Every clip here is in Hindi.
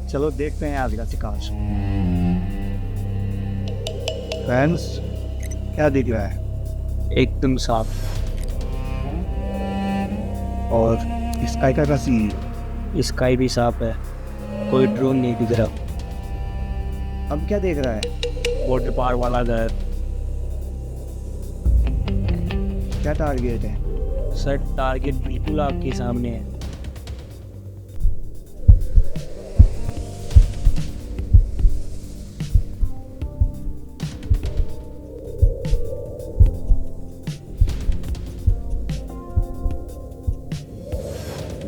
चलो देखते हैं आज का शिकार। फ्रेंड्स, क्या दिख रहा है? एकदम साफ। और स्काई का सीन? स्काई भी साफ है, कोई ड्रोन नहीं दिख रहा। अब क्या देख रहा है? वाटर पार्क वाला घर। क्या टारगेट है? सर टारगेट बिल्कुल आपके सामने है।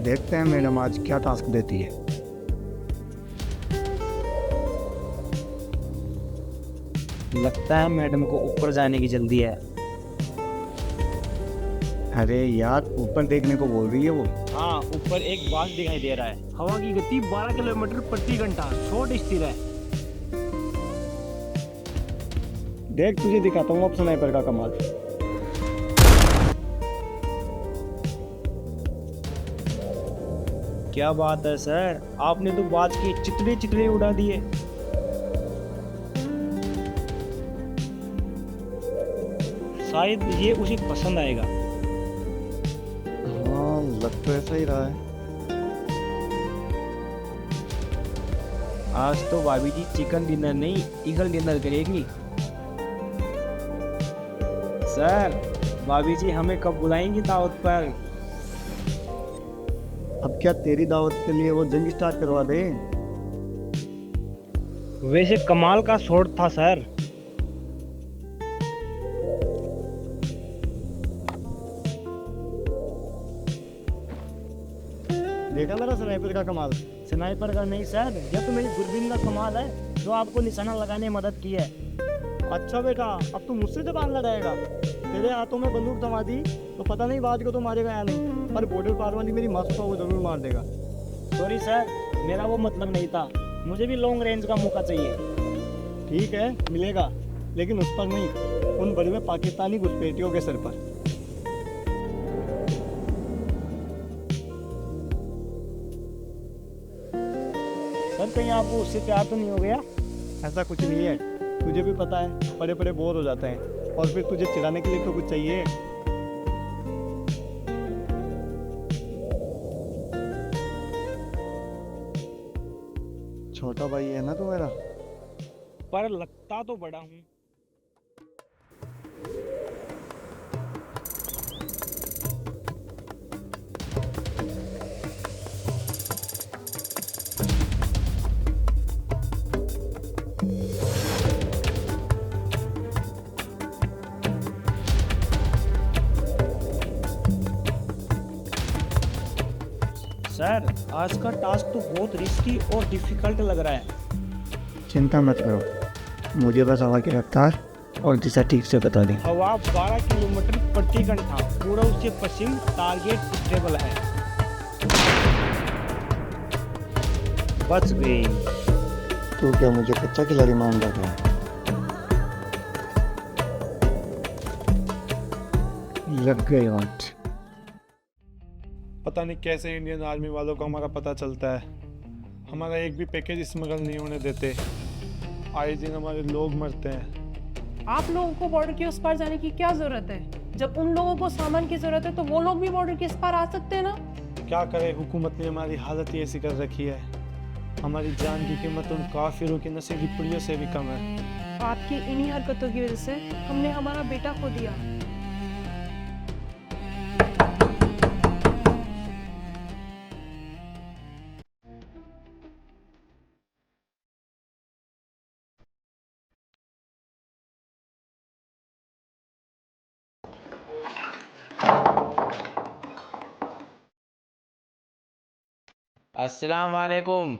देखते हैं मैडम आज क्या टास्क देती है। लगता है मैडम को ऊपर जाने की जल्दी है। अरे यार, ऊपर देखने को बोल रही है वो। हाँ, ऊपर एक बाग दिखाई दे रहा है। हवा की गति 12 किलोमीटर प्रति घंटा, शॉट स्थिर है। देख, तुझे दिखाता हूँ अब स्नाइपर का कमाल। क्या बात है सर, आपने तो बाज के चितड़े चितड़े उड़ा दिए। शायद ये उसे पसंद आएगा। हाँ, लग तो ऐसा ही रहा है। आज तो भाभी जी चिकन डिनर नहीं, ईगल डिनर करेगी। सर, भाभी जी हमें कब बुलाएंगी दावत पर? अब क्या तेरी दावत के लिए वो जंग स्टार्ट करवा दे? वैसे कमाल का शॉट था सर। देखा मेरा स्नाइपर का कमाल? स्नाइपर का नहीं सर, यह तो मेरी दूरबीन का कमाल है जो आपको निशाना लगाने में मदद की है। अच्छा बेटा, अब तू मुझसे जबान लड़ाएगा? तेरे हाथों में बंदूक थमा दी तो पता नहीं बाज को तो मारेगा या नहीं, पर बॉर्डर पार वाली मेरी मस्त को वो जरूर मार देगा। सॉरी सर, मेरा वो मतलब नहीं था। मुझे भी लॉन्ग रेंज का मौका चाहिए। ठीक है, मिलेगा, लेकिन उस पर नहीं, उन बड़े में पाकिस्तानी घुसपैठियों के सर पर। सर कहीं आपको उससे प्यार तो नहीं हो गया? ऐसा कुछ नहीं है, तुझे भी पता है, बड़े बड़े बोर हो जाते हैं और फिर तुझे चिढ़ाने के लिए तो कुछ चाहिए। छोटा भाई है ना तू मेरा। पर लगता तो बड़ा हूँ। सर, आज का टास्क तो बहुत रिस्की और डिफिकल्ट लग रहा है। चिंता मत करो, मुझे बस हवा की रफ्तार और दिशा ठीक से बता दी। हवा 12 किलोमीटर प्रति घंटा, पूर्व से पश्चिम, टारगेट स्टेबल है। बच गई। तू क्या मुझे कच्चा खिलाड़ी मान रहा है? लग गई आंट। पता नहीं कैसे इंडियन आर्मी वालों को हमारा पता चलता है। हमारा एक भी पैकेज स्मगल नहीं होने देते। आए दिन हमारे लोग मरते हैं। आप लोगों को बॉर्डर के उस पार जाने की क्या जरूरत है? जब उन लोगों को सामान की जरूरत है तो वो लोग भी बॉर्डर के इस पार आ सकते हैं ना। क्या करें, हुकूमत ने हमारी हालत ही ऐसी कर रखी है। हमारी जान की कीमत उन काफिरों की नस्ली पुड़ियों से भी कम है। आपकी इन्हीं हरकतों की वजह से हमने हमारा बेटा खो दिया। अस्सलाम वालेकुम।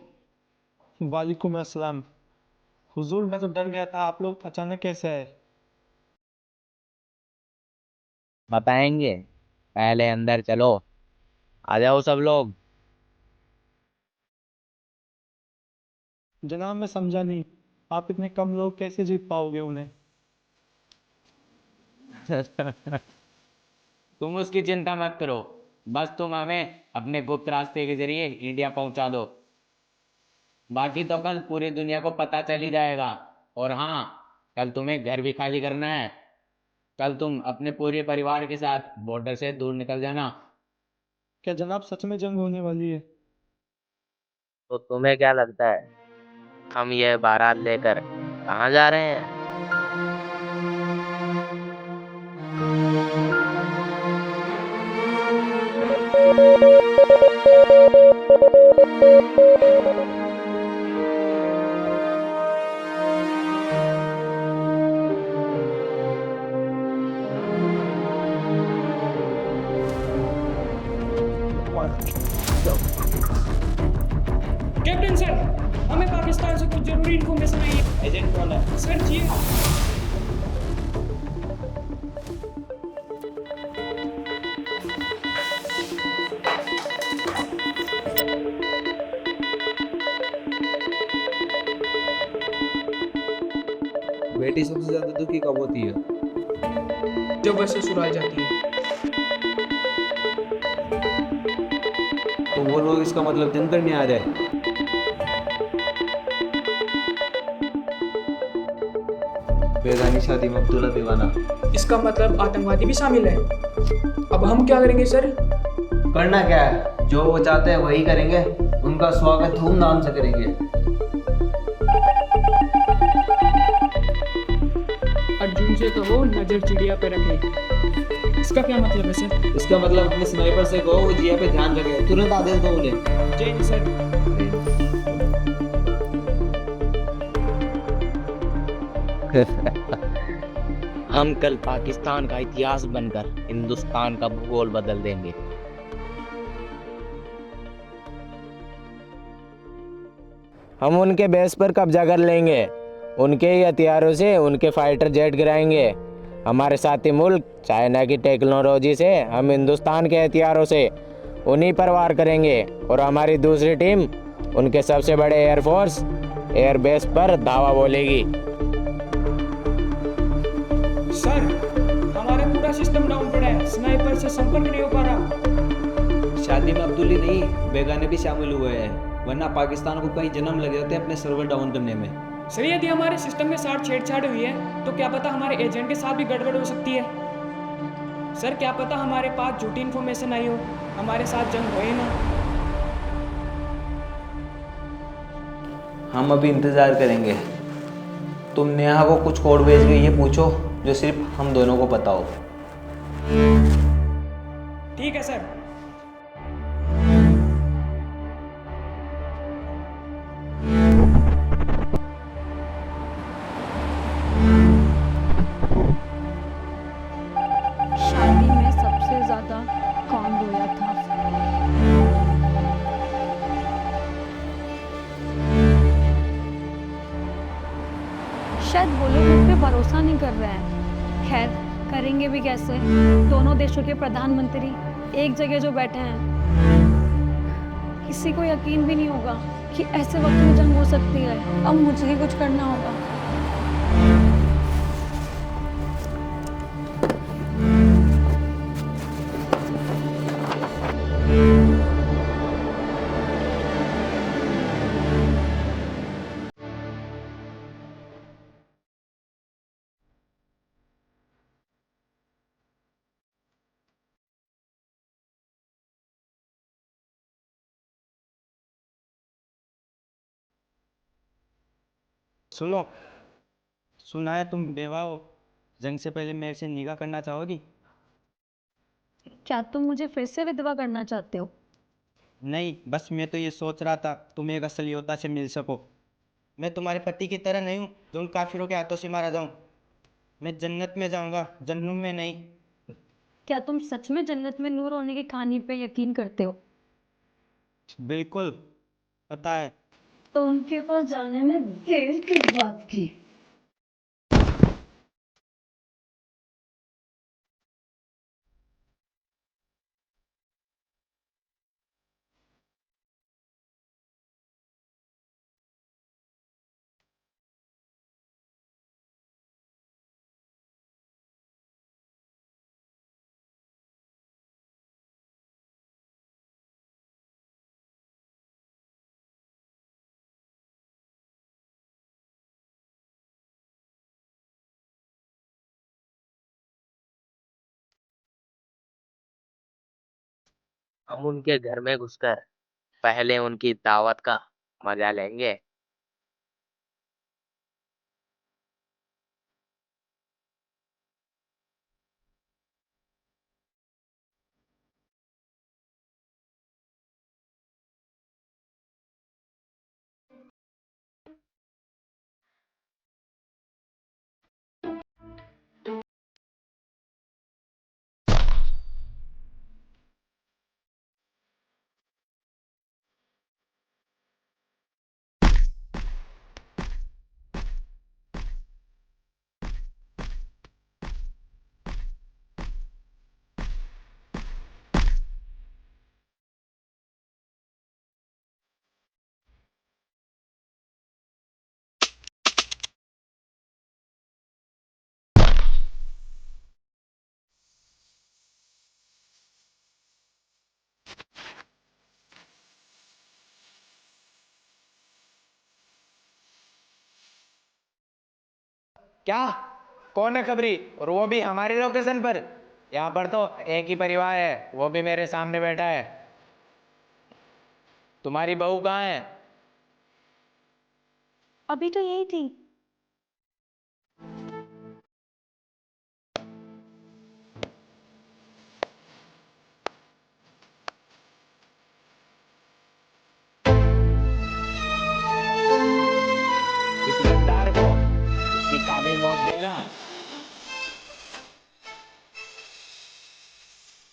वालेकुम अस्सलाम। हुजूर, मैं तो डर गया था, आप लोग अचानक कैसे आए? बताएंगे, पहले अंदर चलो। आ जाओ सब लोग। जनाब, मैं समझा नहीं, आप इतने कम लोग कैसे जीत पाओगे उन्हें? तुम उसकी चिंता मत करो, बस तुम हमें अपने गुप्त रास्ते के जरिए इंडिया पहुंचा दो। बाकी तो कल पूरी दुनिया को पता चल ही जाएगा। और हाँ, कल तुम्हें घर भी खाली करना है। कल तुम अपने पूरे परिवार के साथ बॉर्डर से दूर निकल जाना। क्या जनाब सच में जंग होने वाली है? तो तुम्हें क्या लगता है, हम ये बारात लेकर कहाँ जा रहे हैं? कैप्टन सर, हमें पाकिस्तान से कुछ जरूरी इन्फॉर्मेशन आई है। एजेंट कौन है? सर जी हाँ। बेटी सबसे ज्यादा दुखी कब होती है? जब वह ससुराल जाती है। तो वो लोग इसका मतलब जंग करने आ जाए। बेगानी शादी में अब्दुल्ला दीवाना। इसका मतलब आतंकवादी भी शामिल है। अब हम क्या करेंगे सर? करना क्या है, जो वो चाहते हैं वही करेंगे। उनका स्वागत धूमधाम से करेंगे। अर्जुन से कहो नजर चिड़िया पे रखे। इसका क्या मतलब है सर? इसका मतलब अपने स्नाइपर से कहो वो जिया पे ध्यान रखे, तुरंत आदेश दो उन्हें। जय हिंद सर। हम कल पाकिस्तान का इतिहास बनकर हिंदुस्तान का भूगोल बदल देंगे। हम उनके बेस पर कब्जा कर लेंगे। उनके ही हथियारों से उनके फाइटर जेट गिराएंगे। हमारे साथी मुल्क चाइना की टेक्नोलॉजी से, हम हिंदुस्तान के हथियारों से उन्हीं पर वार करेंगे। और हमारी दूसरी टीम उनके सबसे बड़े एयरफोर्स एयरबेस पर धावा बोलेगी। सर, हमारा पूरा सिस्टम डाउन पड़ा है। स्नाइपर से संपर्क नहीं हो पा रहा। शादी में अब्दुल्ली नहीं, बेगाने भी शामिल हुए हैं, वरना पाकिस्तान को कई जन्म लग जाते अपने सर्वर डाउन करने में। सर, यदि हमारे सिस्टम के साथ छेड़छाड़ हुई है तो क्या पता हमारे एजेंट के साथ भी गड़बड़ हो सकती है। सर, क्या पता हमारे पास झूठी इन्फॉर्मेशन आई हो, हमारे साथ जंग हो ही ना। हम अभी इंतजार करेंगे। तुम नेहा को कुछ कोड भेज के ये पूछो जो सिर्फ हम दोनों को पता हो। ठीक है सर। शादी में सबसे ज्यादा कौन रोया था? शायद वो लोग मुझ पे भरोसा नहीं कर रहे हैं। खैर, करेंगे भी कैसे? दोनों देशों के प्रधानमंत्री एक जगह जो बैठे हैं, किसी को यकीन भी नहीं होगा कि ऐसे वक्त में जंग हो सकती है। अब मुझे ही कुछ करना होगा। सुनो, सुना है तुम बेवा हो। जंग से पहले मेरे से निकाह करना चाहोगी? क्या तुम मुझे फिर से विधवा करना चाहते हो? नहीं, बस मैं तो ये सोच रहा था तुम एक असल योद्धा से मिल सको। मैं तुम्हारे पति की तरह नहीं हूँ जो उन काफिरों के हाथों से मारा जाऊँ। मैं जन्नत में जाऊँगा, जहन्नुम में नहीं। क्या तुम सच में जन्नत में नूर होने की कहानी पे यकीन करते हो? बिल्कुल, पता है। तो उनके पास जाने में देर किस बात की? हम उनके घर में घुसकर पहले उनकी दावत का मजा लेंगे। क्या? कौन है खबरी? और वो भी हमारी लोकेशन पर? यहाँ पर तो एक ही परिवार है, वो भी मेरे सामने बैठा है। तुम्हारी बहू कहाँ है? अभी तो यही थी। इस गद्दार को इसकी काबिल मौत देना।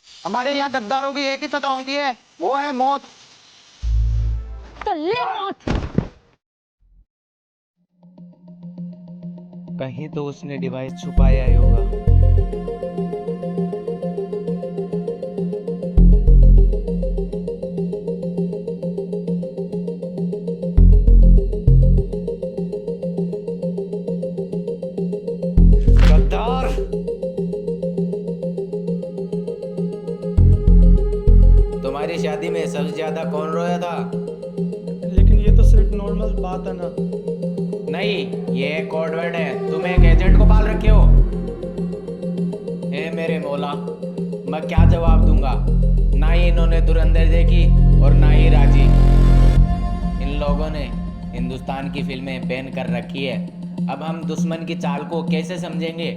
हमारे यहाँ गद्दारों की एक ही सजा होती है, वो है मौत। तो ले मौत। कहीं तो उसने डिवाइस छुपाया ही होगा। गद्दार! तुम्हारी शादी में सबसे ज्यादा कौन रोया था? लेकिन ये तो सिर्फ नॉर्मल बात है ना। नहीं, ये एक कोड वर्ड है। तुम एक एजेंट को पाल रखे हो। हे मेरे मौला, मैं क्या जवाब दूंगा? ना ही इन्होंने धुरंधर देखी और ना ही राजी। इन लोगों ने हिंदुस्तान की फिल्में बैन कर रखी है। अब हम दुश्मन की चाल को कैसे समझेंगे?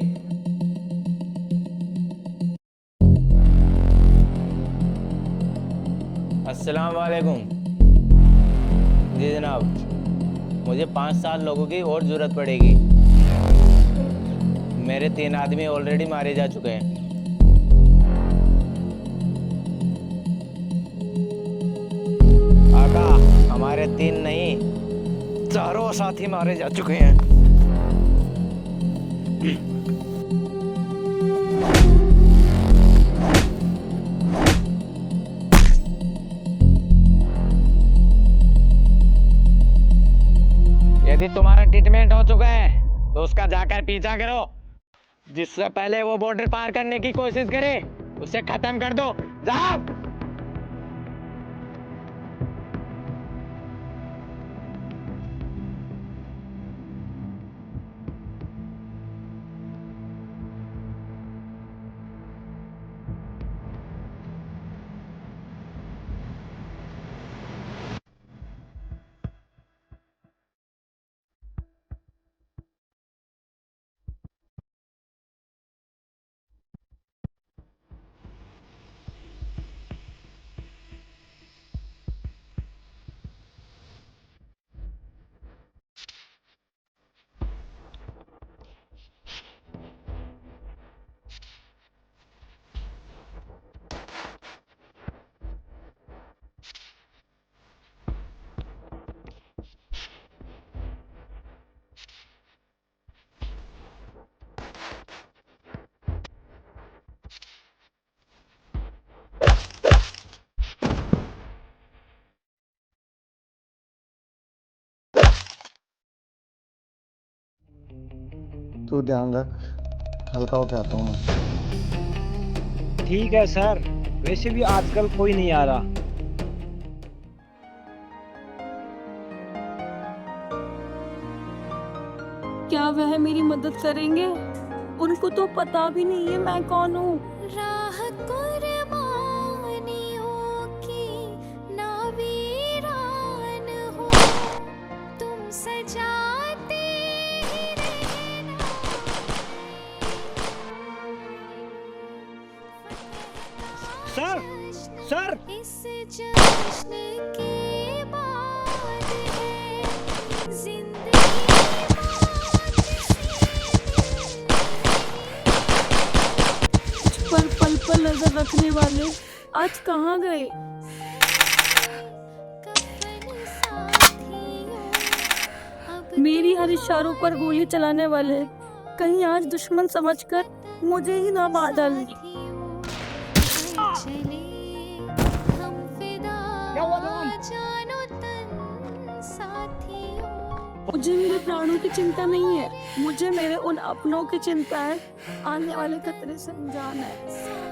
अस्सलाम वालेकुम। जी जनाब, मुझे 5 साल लोगों की और जरूरत पड़ेगी। मेरे 3 आदमी ऑलरेडी मारे जा चुके हैं। आका, हमारे 3 नहीं, 4 साथी मारे जा चुके हैं। यदि तुम्हारा ट्रीटमेंट हो चुका है तो उसका जाकर पीछा करो। जिससे पहले वो बॉर्डर पार करने की कोशिश करे उसे खत्म कर दो। जाओ। तू ध्यान रख, हल्का होके आता हूँ मैं। ठीक है सर, वैसे भी आजकल कोई नहीं आ रहा। क्या वह मेरी मदद करेंगे? उनको तो पता भी नहीं है मैं कौन हूँ। राह कुर्बानियों सर सर इस जश्न के बाद है जिंदगी पर पल पल नजर रखने वाले आज कहाँ गए? मेरी हर इशारों पर गोली चलाने वाले कहीं आज दुश्मन समझकर मुझे ही ना मार डालें। मुझे मेरे प्राणों की चिंता नहीं है, मुझे मेरे उन अपनों की चिंता है, आने वाले खतरे से अनजान है।